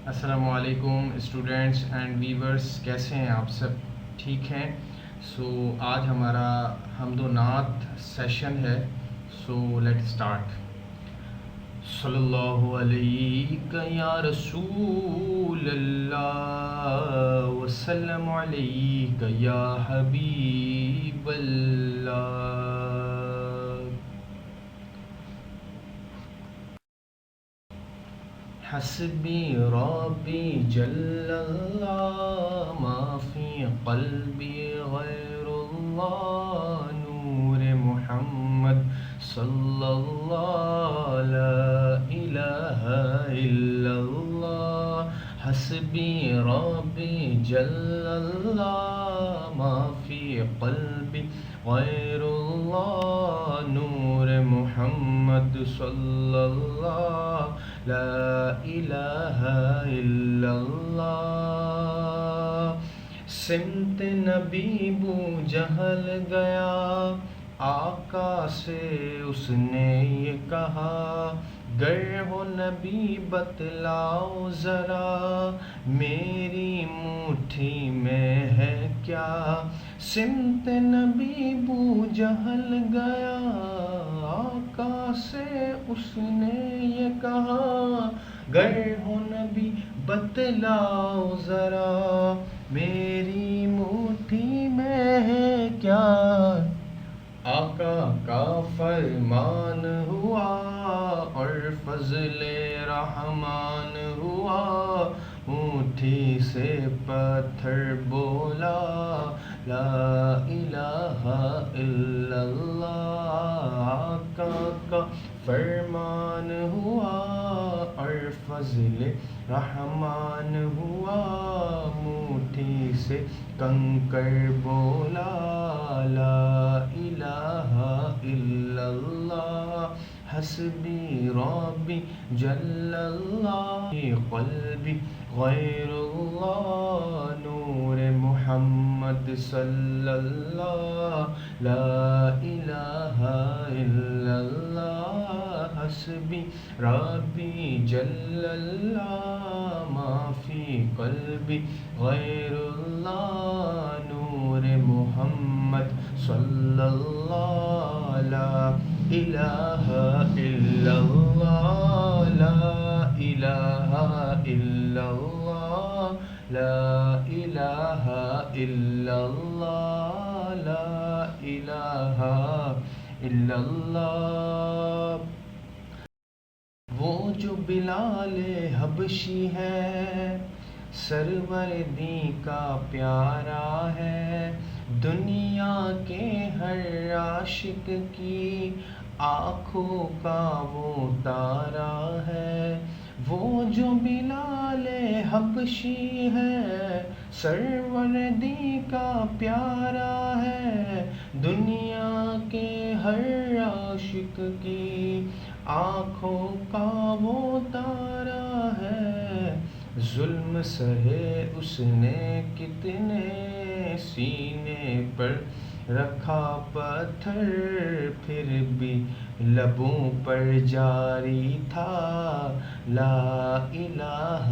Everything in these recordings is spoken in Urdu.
السلام علیکم اسٹوڈینٹس اینڈ ویورس، کیسے ہیں آپ سب؟ ٹھیک ہیں؟ آج ہمارا حمد و نعت سیشن ہے. Let start. صلی اللہ علیہ یا رسول اللہ وسلم علیہ یا حبیب اللہ. حسبی ربی جل اللہ ما فی قلبی غیر اللہ نور محمد صلی اللہ لا الہ الا اللہ. حسبی ربی جل اللہ ما فی قلبی غیر اللہ نور محمد صلی اللہ لا الہ الا اللہ. سمت نبی بو جہل گیا، آقا سے اس نے یہ کہا، گر ہو نبی بتلاؤ ذرا میری مٹھی میں ہے کیا. سمت نبی بو جہل گیا، آقا سے اس نے یہ کہا، گر ہو نبی بتلاؤ ذرا میری مٹھی میں ہے کیا. آقا کا فرمان ہوا اور فضل رحمان ہوا، مٹھی سے پتھر بولا لا الہ الا اللہ. آقا کا فرمان ہوا اور فضل رحمان ہوا، مٹھی سے کنکر بولا لا الہ الا اللہ. حسبی ربی جل اللہ فی قلبی غیر اللہ نور محمد صلی اللہ لا الہ الا اللہ. حسبی ربی جل اللہ ما فی قلبی غیر اللہ نور محمد صلی اللہ لا الہ الا اللہ لا الہ الا اللہ لا الہ الا اللہ لا الہ الا اللہ. وہ جو بلال حبشی ہے سروردی کا پیارا ہے، دنیا کے ہر عاشق کی آنکھوں کا وہ تارا ہے. وہ جو بلال حبشی ہے سروردی کا پیارا ہے، دنیا کے ہر عاشق کی آنکھوں کا وہ تارا ہے. ظلم سہے اس نے کتنے، سینے پر رکھا پتھر پھر بھی لبوں پر جاری تھا لا الہ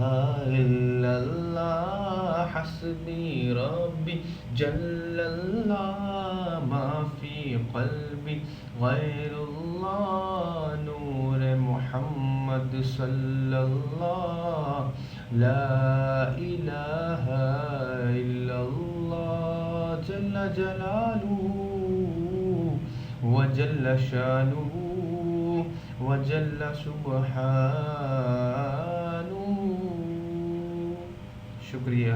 الا اللہ. حسبی ربی جل اللہ ما فی قلبی غیر اللہ نور محمد صلی اللہ لا الہ الا اللہ. جل جلالہ وجل شانہ وجل سبحانہ. شکریہ.